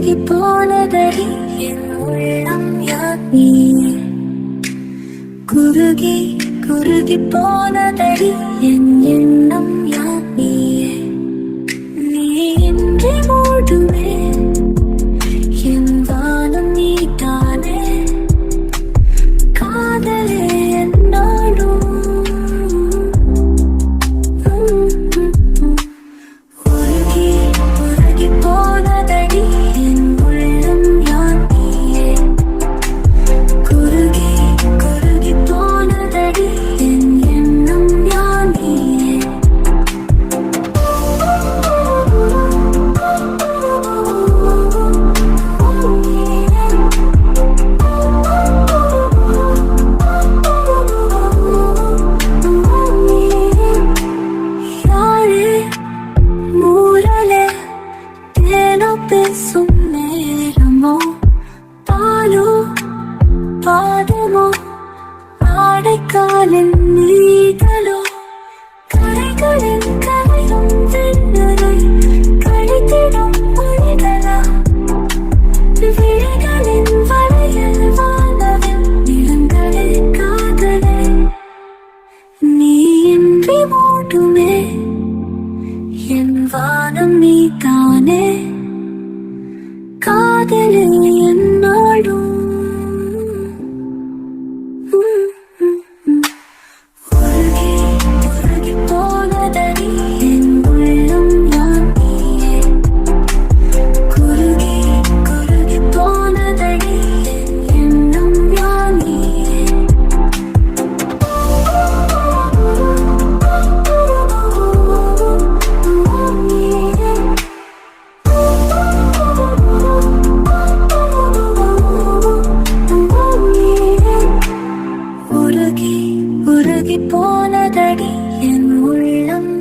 குறுகி போனதடி என் உள்ளம் யார் நீயே. குறுகி குறுகி போனதடி என் எண்ணம் யார் நீயே. நீ இன்றி மூடுமே என் வானம் நீதானே. காதலே என்னோடும் உருகி உருகி போனதடி என் உள்ளம் யார் நீயே. குறுகி குறுகி போனதடி என் எண்ணம் யார் நீயே. யாழே மூரலே தேனோ பேசும் நேரமோ பாலோ பாதமோ ஆடைக்காலின் நீதலோ கரைகளின் கரையும் வெண்ணரை கழித்திடும் மொழிகளா. விழிகளின் வளையல் வானவில் நிறங்களே காதலே. நீ இன்றி மூடுமே என் வானம் நீதானே. காதலே என்னோடும் உருகி உருகி போனதடி என் உள்ளம் யார் நீயே. குறுகி குறுகி போனதடி என் எண்ணம் யார் நீயே. உருகி உருகி போனதடி என் உள்ளம்